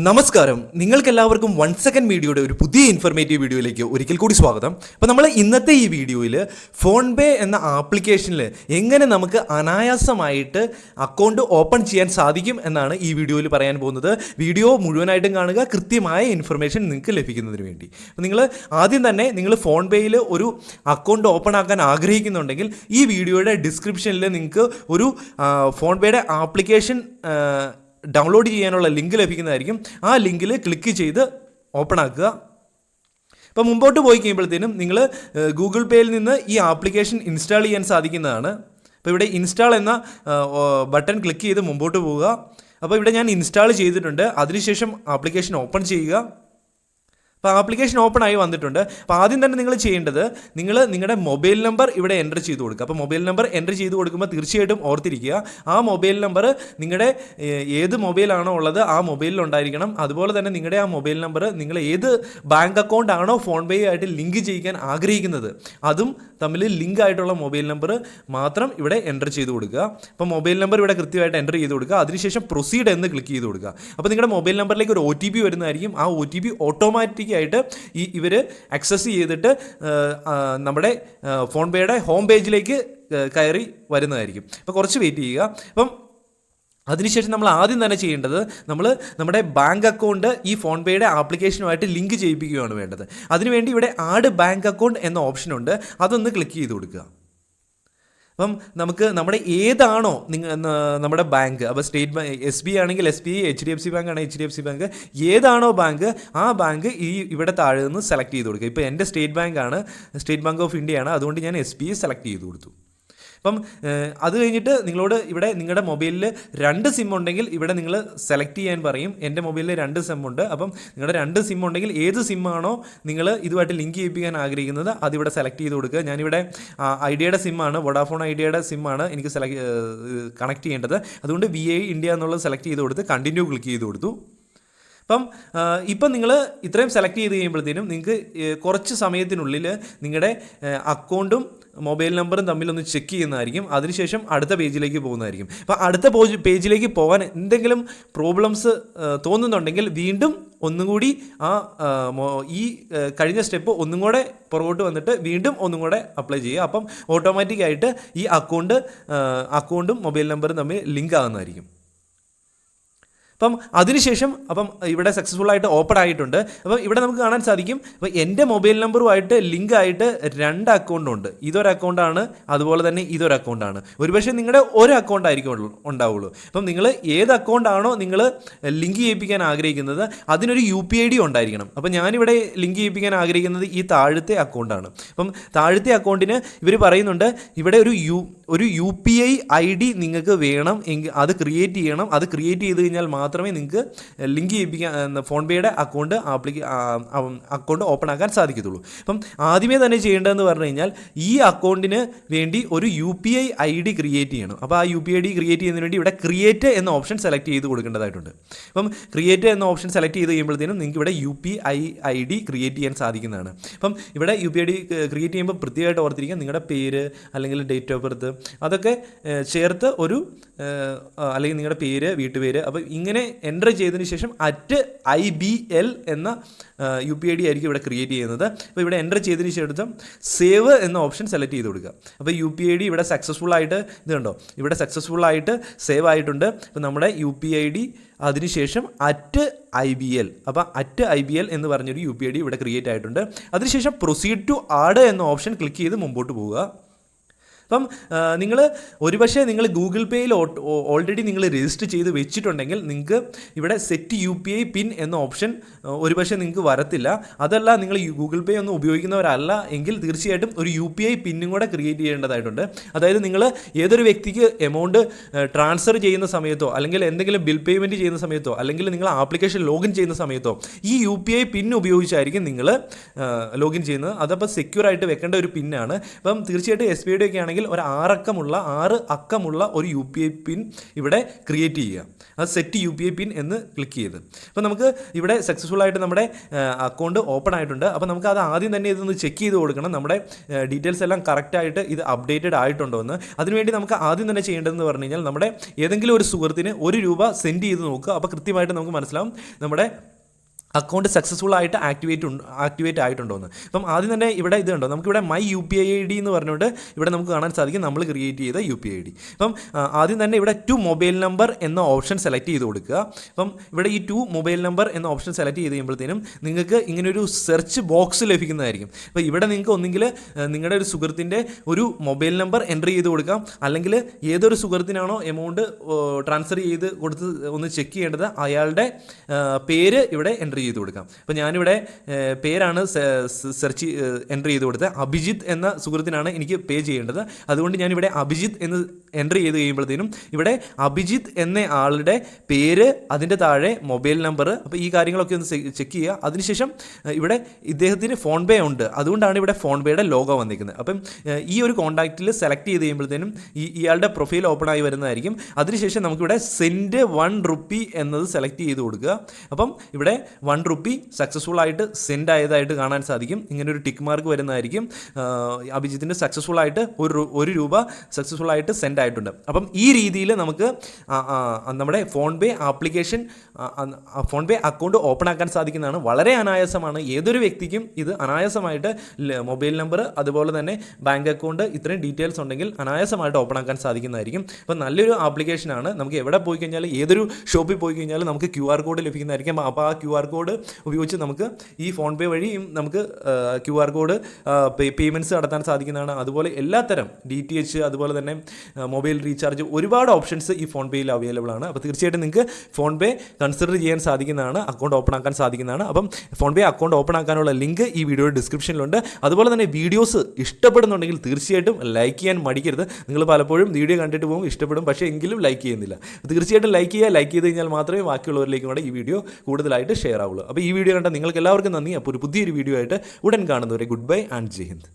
നമസ്കാരം, നിങ്ങൾക്കെല്ലാവർക്കും 1 സെക്കൻഡ് മീഡിയയുടെ ഒരു പുതിയ ഇൻഫർമേറ്റീവ് വീഡിയോയിലേക്ക് ഒരിക്കൽ കൂടി സ്വാഗതം. അപ്പോൾ നമ്മൾ ഇന്നത്തെ ഈ വീഡിയോയിൽ ഫോൺ പേ എന്ന ആപ്ലിക്കേഷനിൽ എങ്ങനെ നമുക്ക് അനായാസമായിട്ട് അക്കൗണ്ട് ഓപ്പൺ ചെയ്യാൻ സാധിക്കും എന്നാണ് ഈ വീഡിയോയിൽ പറയാൻ പോകുന്നത്. വീഡിയോ മുഴുവനായിട്ടും കാണുക, കൃത്യമായ ഇൻഫർമേഷൻ നിങ്ങൾക്ക് ലഭിക്കുന്നതിന് വേണ്ടി. അപ്പോൾ നിങ്ങൾ ആദ്യം തന്നെ നിങ്ങൾ ഫോൺ പേയിൽ ഒരു അക്കൗണ്ട് ഓപ്പൺ ആക്കാൻ ആഗ്രഹിക്കുന്നുണ്ടെങ്കിൽ ഈ വീഡിയോയുടെ ഡിസ്ക്രിപ്ഷനിൽ നിങ്ങൾക്ക് ഒരു ഫോൺ പേയുടെ ആപ്ലിക്കേഷൻ ഡൗൺലോഡ് ചെയ്യാനുള്ള ലിങ്ക് ലഭിക്കുന്നതായിരിക്കും. ആ ലിങ്കിൽ ക്ലിക്ക് ചെയ്ത് ഓപ്പൺ ആക്കുക. അപ്പോൾ മുമ്പോട്ട് പോയി കഴിയുമ്പോഴത്തേനും നിങ്ങൾ ഗൂഗിൾ പേയിൽ നിന്ന് ഈ ആപ്ലിക്കേഷൻ ഇൻസ്റ്റാൾ ചെയ്യാൻ സാധിക്കുന്നതാണ്. അപ്പോൾ ഇവിടെ ഇൻസ്റ്റാൾ എന്ന ബട്ടൺ ക്ലിക്ക് ചെയ്ത് മുമ്പോട്ട് പോവുക. അപ്പോൾ ഇവിടെ ഞാൻ ഇൻസ്റ്റാൾ ചെയ്തിട്ടുണ്ട്. അതിനുശേഷം ആപ്ലിക്കേഷൻ ഓപ്പൺ ചെയ്യുക. അപ്പോൾ ആപ്ലിക്കേഷൻ ഓപ്പൺ ആയി വന്നിട്ടുണ്ട്. അപ്പോൾ ആദ്യം തന്നെ നിങ്ങൾ ചെയ്യേണ്ടത് നിങ്ങളുടെ മൊബൈൽ നമ്പർ ഇവിടെ എൻ്റർ ചെയ്ത് കൊടുക്കുക. അപ്പോൾ മൊബൈൽ നമ്പർ എൻ്റർ ചെയ്ത് കൊടുക്കുമ്പോൾ തീർച്ചയായിട്ടും ഓർത്തിരിക്കുക, ആ മൊബൈൽ നമ്പർ നിങ്ങളുടെ ഏത് മൊബൈലാണോ ഉള്ളത് ആ മൊബൈലിൽ ഉണ്ടായിരിക്കണം. അതുപോലെ തന്നെ നിങ്ങളുടെ ആ മൊബൈൽ നമ്പർ നിങ്ങൾ ഏത് ബാങ്ക് അക്കൗണ്ട് ആണോ ഫോൺ പേ ആയിട്ട് ലിങ്ക് ചെയ്യിക്കാൻ ആഗ്രഹിക്കുന്നത് അതും തമ്മിൽ ലിങ്ക് ആയിട്ടുള്ള മൊബൈൽ നമ്പർ മാത്രം ഇവിടെ എൻ്റർ ചെയ്ത് കൊടുക്കുക. അപ്പോൾ മൊബൈൽ നമ്പർ ഇവിടെ കൃത്യമായിട്ട് എൻ്റർ ചെയ്ത് കൊടുക്കുക. അതിനുശേഷം പ്രൊസീഡ് എന്ന് ക്ലിക്ക് ചെയ്ത് കൊടുക്കുക. അപ്പോൾ നിങ്ങളുടെ മൊബൈൽ നമ്പറിലേക്ക് ഒരു OTP വരുന്നതായിരിക്കും. ആ OTP ഓട്ടോമാറ്റിക് ആയിട്ട് ഇവർ ആക്സസ് ചെയ്തിട്ട് നമ്മുടെ ഫോൺ പേയുടെ ഹോം പേജിലേക്ക് കയറി വരുന്നതായിരിക്കും. അപ്പോൾ കുറച്ച് വെയിറ്റ് ചെയ്യുക. അപ്പം അതിനുശേഷം നമ്മൾ ആദ്യം തന്നെ ചെയ്യേണ്ടത് നമ്മുടെ ബാങ്ക് അക്കൗണ്ട് ഈ ഫോൺ പേയുടെ ആപ്ലിക്കേഷനുമായിട്ട് ലിങ്ക് ചെയ്യിപ്പിക്കുകയാണ് വേണ്ടത്. അതിനുവേണ്ടി ഇവിടെ ആഡ് ബാങ്ക് അക്കൗണ്ട് എന്ന ഓപ്ഷനുണ്ട്, അതൊന്ന് ക്ലിക്ക് ചെയ്ത് കൊടുക്കുക. അപ്പം നമുക്ക് നമ്മുടെ ഏതാണോ നമ്മുടെ ബാങ്ക്, അപ്പോൾ സ്റ്റേറ്റ് ബാങ്ക് SBI ആണെങ്കിൽ SBI, HDFC ബാങ്ക് ആണെങ്കിൽ HDFC ബാങ്ക്, ഏതാണോ ബാങ്ക് ആ ബാങ്ക് ഇവിടെ താഴെ നിന്ന് സെലക്ട് ചെയ്ത് കൊടുക്കുക. ഇപ്പോൾ എൻ്റെ സ്റ്റേറ്റ് ബാങ്ക് ആണ്, സ്റ്റേറ്റ് ബാങ്ക് ഓഫ് ഇന്ത്യ ആണ്, അതുകൊണ്ട് ഞാൻ SBI സെലക്ട് ചെയ്ത് കൊടുത്തു. അപ്പം അത് കഴിഞ്ഞിട്ട് നിങ്ങളോട് ഇവിടെ നിങ്ങളുടെ മൊബൈലിൽ 2 സിം ഉണ്ടെങ്കിൽ ഇവിടെ നിങ്ങൾ സെലക്ട് ചെയ്യാൻ പറയും. എൻ്റെ മൊബൈലിൽ 2 സിം ഉണ്ട്. അപ്പം നിങ്ങളുടെ 2 സിം ഉണ്ടെങ്കിൽ ഏത് സിമ്മാണോ നിങ്ങൾ ഇതുമായിട്ട് ലിങ്ക് ചെയ്യിപ്പിക്കാൻ ആഗ്രഹിക്കുന്നത് അതിവിടെ സെലക്ട് ചെയ്ത് കൊടുക്കുക. ഞാനിവിടെ ഐഡിയയുടെ സിമ്മാണ്, വോഡാഫോൺ ഐഡിയയുടെ സിമ്മാണ് എനിക്ക് കണക്ട് ചെയ്യേണ്ടത്. അതുകൊണ്ട് VI ഇന്ത്യ എന്നുള്ളത് സെലക്ട് ചെയ്ത് കൊടുത്ത് കണ്ടിന്യൂ ക്ലിക്ക് ചെയ്ത് കൊടുത്തു. ഇപ്പം നിങ്ങൾ ഇത്രയും സെലക്ട് ചെയ്ത് കഴിയുമ്പോഴത്തേനും നിങ്ങൾക്ക് കുറച്ച് സമയത്തിനുള്ളിൽ നിങ്ങളുടെ അക്കൗണ്ടും മൊബൈൽ നമ്പറും തമ്മിലൊന്ന് ചെക്ക് ചെയ്യുന്നതായിരിക്കും. അതിനുശേഷം അടുത്ത പേജിലേക്ക് പോകുന്നതായിരിക്കും. അപ്പോൾ അടുത്ത പേജിലേക്ക് പോകാൻ എന്തെങ്കിലും പ്രോബ്ലംസ് തോന്നുന്നുണ്ടെങ്കിൽ വീണ്ടും ഒന്നും കൂടി ഈ കഴിഞ്ഞ സ്റ്റെപ്പ് ഒന്നും കൂടെ പുറകോട്ട് വന്നിട്ട് വീണ്ടും ഒന്നും കൂടെ അപ്ലൈ ചെയ്യുക. അപ്പം ഓട്ടോമാറ്റിക്കായിട്ട് ഈ അക്കൗണ്ടും മൊബൈൽ നമ്പറും തമ്മിൽ ലിങ്ക് ആകുന്നതായിരിക്കും. അതിനുശേഷം ഇവിടെ സക്സസ്ഫുൾ ആയിട്ട് ഓപ്പൺ ആയിട്ടുണ്ട്. അപ്പം ഇവിടെ നമുക്ക് കാണാൻ സാധിക്കും, അപ്പോൾ എൻ്റെ മൊബൈൽ നമ്പറുമായിട്ട് ലിങ്ക് ആയിട്ട് 2 അക്കൗണ്ട് ഉണ്ട്. ഇതൊരു അക്കൗണ്ടാണ്, അതുപോലെ തന്നെ ഇതൊരു അക്കൗണ്ടാണ്. ഒരുപക്ഷെ നിങ്ങളുടെ ഒരു അക്കൗണ്ട് ആയിരിക്കും ഉണ്ടാവുള്ളൂ. അപ്പം നിങ്ങൾ ഏത് അക്കൗണ്ടാണോ നിങ്ങൾ ലിങ്ക് ചെയ്യിപ്പിക്കാൻ ആഗ്രഹിക്കുന്നത് അതിനൊരു UPID ഉണ്ടായിരിക്കണം. അപ്പം ഞാനിവിടെ ലിങ്ക് ചെയ്യിപ്പിക്കാൻ ആഗ്രഹിക്കുന്നത് ഈ താഴത്തെ അക്കൗണ്ടാണ്. അപ്പം താഴത്തെ അക്കൗണ്ടിന് ഇവർ പറയുന്നുണ്ട് ഇവിടെ ഒരു UPI ID നിങ്ങൾക്ക് വേണം എങ്കിൽ അത് ക്രിയേറ്റ് ചെയ്യണം. അത് ക്രിയേറ്റ് ചെയ്ത് കഴിഞ്ഞാൽ മാത്രമേ നിങ്ങൾക്ക് ലിങ്ക് ചെയ്യിപ്പിക്കാൻ ഫോൺ പേയുടെ അക്കൗണ്ട് ഓപ്പൺ ആക്കാൻ സാധിക്കത്തുള്ളൂ. അപ്പം ആദ്യമേ തന്നെ ചെയ്യേണ്ടതെന്ന് പറഞ്ഞു കഴിഞ്ഞാൽ ഈ അക്കൗണ്ടിന് വേണ്ടി ഒരു UPI ID ക്രിയേറ്റ് ചെയ്യണം. അപ്പോൾ ആ UPI ID ക്രിയേറ്റ് ചെയ്യുന്നതിന് വേണ്ടി ഇവിടെ ക്രിയേറ്റ് എന്ന ഓപ്ഷൻ സെലക്ട് ചെയ്ത് കൊടുക്കേണ്ടതായിട്ടുണ്ട്. അപ്പം ക്രിയേറ്റ് എന്ന ഓപ്ഷൻ സെലക്ട് ചെയ്ത് കഴിയുമ്പോഴത്തേനും നിങ്ങൾക്ക് ഇവിടെ UPI ID ക്രിയേറ്റ് ചെയ്യാൻ സാധിക്കുന്നതാണ്. അപ്പം ഇവിടെ UPI ID ക്രിയേറ്റ് ചെയ്യുമ്പോൾ പ്രത്യേകമായിട്ട് ഓർത്തിരിക്കുക, നിങ്ങളുടെ പേര് അല്ലെങ്കിൽ ഡേറ്റ് ഓഫ് ബർത്ത് അതൊക്കെ ചേർത്ത് അല്ലെങ്കിൽ നിങ്ങളുടെ പേര്, വീട്ടുപേര്, അപ്പോൾ ഇങ്ങനെ എൻ്റർ ചെയ്തതിന് ശേഷം @IBL എന്ന UPI ID ആയിരിക്കും ഇവിടെ ക്രിയേറ്റ് ചെയ്യുന്നത്. അപ്പോൾ ഇവിടെ എൻ്റർ ചെയ്തതിന് ശേഷം സേവ് എന്ന ഓപ്ഷൻ സെലക്ട് ചെയ്ത് കൊടുക്കുക. അപ്പോൾ UPI ID ഇവിടെ സക്സസ്ഫുൾ ആയിട്ട് ഇത് കണ്ടോ, ഇവിടെ സക്സസ്ഫുൾ ആയിട്ട് സേവ് ആയിട്ടുണ്ട്. അപ്പോൾ നമ്മുടെ UPI ID അതിനുശേഷം @IBL, അപ്പോൾ @IBL എന്ന് പറഞ്ഞൊരു UPI ID ഇവിടെ ക്രിയേറ്റ് ആയിട്ടുണ്ട്. അതിനുശേഷം പ്രൊസീഡ് ടു ആഡ് എന്ന ഓപ്ഷൻ ക്ലിക്ക് ചെയ്ത് മുമ്പോട്ട് പോവുക. അപ്പം ഒരുപക്ഷെ നിങ്ങൾ ഗൂഗിൾ പേയിൽ ഓൾറെഡി നിങ്ങൾ രജിസ്റ്റർ ചെയ്ത് വെച്ചിട്ടുണ്ടെങ്കിൽ നിങ്ങൾക്ക് ഇവിടെ സെറ്റ് UPI പിൻ എന്ന ഓപ്ഷൻ ഒരുപക്ഷെ നിങ്ങൾക്ക് വരത്തില്ല. അതല്ല നിങ്ങൾ ഗൂഗിൾ പേ ഒന്നും ഉപയോഗിക്കുന്നവരല്ല എങ്കിൽ തീർച്ചയായിട്ടും ഒരു UPI പിന്നും കൂടെ ക്രിയേറ്റ് ചെയ്യേണ്ടതായിട്ടുണ്ട്. അതായത് നിങ്ങൾ ഏതൊരു വ്യക്തിക്ക് എമൗണ്ട് ട്രാൻസ്ഫർ ചെയ്യുന്ന സമയത്തോ അല്ലെങ്കിൽ എന്തെങ്കിലും ബിൽ പേയ്മെൻറ്റ് ചെയ്യുന്ന സമയത്തോ അല്ലെങ്കിൽ നിങ്ങൾ ആപ്ലിക്കേഷൻ ലോഗിൻ ചെയ്യുന്ന സമയത്തോ ഈ UPI പിൻ ഉപയോഗിച്ചായിരിക്കും നിങ്ങൾ ലോഗിൻ ചെയ്യുന്നത്. അതപ്പോൾ സെക്യൂർ ആയിട്ട് വെക്കേണ്ട ഒരു പിന്നാണ്. അപ്പം തീർച്ചയായിട്ടും SBIയുടെ ഒക്കെ ചെയ്യുകയാണെങ്കിൽ ഒരു 6 അക്കമുള്ള ഒരു UPI പിൻ ഇവിടെ ക്രിയേറ്റ് ചെയ്യുക. അത് സെറ്റ് UPI പിൻ എന്ന് ക്ലിക്ക് ചെയ്ത് അപ്പോൾ നമുക്ക് ഇവിടെ സക്സസ്ഫുൾ ആയിട്ട് നമ്മുടെ അക്കൗണ്ട് ഓപ്പൺ ആയിട്ടുണ്ട്. അപ്പോൾ നമുക്ക് അത് ആദ്യം തന്നെ ഇതൊന്ന് ചെക്ക് ചെയ്ത് കൊടുക്കണം, നമ്മുടെ ഡീറ്റെയിൽസ് എല്ലാം കറക്റ്റായിട്ട് ഇത് അപ്ഡേറ്റഡ് ആയിട്ടുണ്ടോ എന്ന്. അതിനുവേണ്ടി നമുക്ക് ആദ്യം തന്നെ ചെയ്യേണ്ടതെന്ന് പറഞ്ഞു കഴിഞ്ഞാൽ നമ്മുടെ ഏതെങ്കിലും ഒരു സുഹൃത്തിന് ₹1 സെൻഡ് ചെയ്ത് നോക്കുക. അപ്പോൾ കൃത്യമായിട്ട് നമുക്ക് മനസ്സിലാവും നമ്മുടെ അക്കൗണ്ട് സക്സസ്ഫുൾ ആയിട്ട് ആക്ടിവേറ്റ് ആയിട്ടുണ്ടോ എന്ന്. അപ്പം ആദ്യം തന്നെ ഇവിടെ ഇത് കണ്ടോ, നമുക്കിവിടെ മൈ UPI ID എന്ന് പറഞ്ഞുകൊണ്ട് ഇവിടെ നമുക്ക് കാണാൻ സാധിക്കും നമ്മൾ ക്രിയേറ്റ് ചെയ്ത UPI ID. അപ്പം ആദ്യം തന്നെ ഇവിടെ 2 മൊബൈൽ നമ്പർ എന്ന ഓപ്ഷൻ സെലക്ട് ചെയ്ത് കൊടുക്കുക. അപ്പം ഇവിടെ ഈ 2 മൊബൈൽ നമ്പർ എന്ന ഓപ്ഷൻ സെലക്ട് ചെയ്ത് കഴിയുമ്പോഴത്തേനും നിങ്ങൾക്ക് ഇങ്ങനൊരു സെർച്ച് ബോക്സ് ലഭിക്കുന്നതായിരിക്കും. അപ്പോൾ ഇവിടെ നിങ്ങൾക്ക് ഒന്നെങ്കിൽ നിങ്ങളുടെ ഒരു സുഹൃത്തിൻ്റെ ഒരു മൊബൈൽ നമ്പർ എൻ്റർ ചെയ്ത് കൊടുക്കാം, അല്ലെങ്കിൽ ഏതൊരു സുഹൃത്തിനാണോ എമൗണ്ട് ട്രാൻസ്ഫർ ചെയ്ത് കൊടുത്ത് ഒന്ന് ചെക്ക് ചെയ്യേണ്ടത് അയാളുടെ പേര് ഇവിടെ എൻ്റർ ചെയ്ത് കൊടുക്കാം. അപ്പോൾ ഞാനിവിടെ പേരാണ് സെർച്ച് എൻ്റർ ചെയ്ത് കൊടുത്തത്. അഭിജിത്ത് എന്ന സുഹൃത്തിനാണ് എനിക്ക് പേ ചെയ്യേണ്ടത്. അതുകൊണ്ട് ഞാനിവിടെ അഭിജിത്ത് എന്ന് എൻ്റർ ചെയ്ത് കഴിയുമ്പോഴത്തേനും ഇവിടെ അഭിജിത്ത് എന്ന ആളുടെ പേര്, അതിൻ്റെ താഴെ മൊബൈൽ നമ്പർ, അപ്പോൾ ഈ കാര്യങ്ങളൊക്കെ ഒന്ന് ചെക്ക് ചെയ്യുക. അതിനുശേഷം ഇവിടെ ഇദ്ദേഹത്തിന് ഫോൺപേ ഉണ്ട്, അതുകൊണ്ടാണ് ഇവിടെ ഫോൺപേയുടെ ലോഗോ വന്നിരിക്കുന്നത്. അപ്പം ഈ ഒരു കോൺടാക്റ്റിൽ സെലക്ട് ചെയ്ത് കഴിയുമ്പോഴത്തേനും ഇയാളുടെ പ്രൊഫൈൽ ഓപ്പൺ ആയി വരുന്നതായിരിക്കും. അതിനുശേഷം നമുക്കിവിടെ സെൻഡ് ₹1 എന്നത് സെലക്ട് ചെയ്ത് കൊടുക്കുക. അപ്പം ഇവിടെ ₹1 സക്സസ്ഫുൾ ആയിട്ട് സെൻഡ് ആയതായിട്ട് കാണാൻ സാധിക്കും. ഇങ്ങനെ ഒരു ടിക്ക് മാർക്ക് വരുന്നതായിരിക്കും. അഭിജിത്തിന് സക്സസ്ഫുൾ ആയിട്ട് ₹1 സക്സസ്ഫുൾ ആയിട്ട് സെൻഡ് ആയിട്ടുണ്ട്. അപ്പം ഈ രീതിയിൽ നമുക്ക് നമ്മുടെ PhonePe application, PhonePe account open ആക്കാൻ സാധിക്കുന്നതാണ്. വളരെ അനായാസമാണ്, ഏതൊരു വ്യക്തിക്കും ഇത് അനായാസമായിട്ട് മൊബൈൽ നമ്പർ അതുപോലെ തന്നെ ബാങ്ക് അക്കൗണ്ട് ഇത്രയും ഡീറ്റെയിൽസ് ഉണ്ടെങ്കിൽ അനായാസമായിട്ട് ഓപ്പൺ ആക്കാൻ സാധിക്കുന്നതായിരിക്കും. അപ്പം നല്ലൊരു ആപ്ലിക്കേഷനാണ്. നമുക്ക് എവിടെ പോയി കഴിഞ്ഞാൽ, ഏതൊരു ഷോപ്പിൽ പോയി കഴിഞ്ഞാൽ നമുക്ക് QR കോഡ് ലഭിക്കുന്നതായിരിക്കും. അപ്പോൾ ആ QR കോഡ് ഉപയോഗിച്ച് നമുക്ക് ഈ ഫോൺപേ വഴിയും നമുക്ക് QR കോഡ് പേയ്മെൻറ്റ്സ് നടത്താൻ സാധിക്കുന്നതാണ്. അതുപോലെ എല്ലാത്തരം DTH അതുപോലെ തന്നെ മൊബൈൽ റീചാർജ് ഒരുപാട് ഓപ്ഷൻസ് ഈ ഫോൺപേയിൽ അവൈലബിൾ ആണ്. അപ്പോൾ തീർച്ചയായിട്ടും നിങ്ങൾക്ക് ഫോൺപേ കൺസിഡർ ചെയ്യാൻ സാധിക്കുന്നതാണ്, അക്കൗണ്ട് ഓപ്പൺ ആക്കാൻ സാധിക്കുന്നതാണ്. അപ്പം ഫോൺപേ അക്കൗണ്ട് ഓപ്പൺ ആക്കാനുള്ള ലിങ്ക് ഈ വീഡിയോയുടെ ഡിസ്ക്രിപ്ഷനിലുണ്ട്. അതുപോലെ തന്നെ വീഡിയോസ് ഇഷ്ടപ്പെടുന്നുണ്ടെങ്കിൽ തീർച്ചയായിട്ടും ലൈക്ക് ചെയ്യാൻ മടിക്കരുത്. നിങ്ങൾ പലപ്പോഴും വീഡിയോ കണ്ടിട്ട് പോകും, ഇഷ്ടപ്പെടും, പക്ഷേ എങ്കിലും ലൈക്ക് ചെയ്യുന്നില്ല. തീർച്ചയായിട്ടും ലൈക്ക് ചെയ്ത് കഴിഞ്ഞാൽ മാത്രമേ ബാക്കിയുള്ളവരിലേക്കും കൂടെ ഈ വീഡിയോ കൂടുതലായിട്ട് ഷെയർ ആവുള്ളൂ. അപ്പോൾ ഈ വീഡിയോ കണ്ട നിങ്ങൾക്ക് എല്ലാവർക്കും നന്ദി. അപ്പോൾ ഒരു പുതിയൊരു വീഡിയോ ആയിട്ട് ഉടൻ കാണുന്നവരെ good bye and Jai Hind.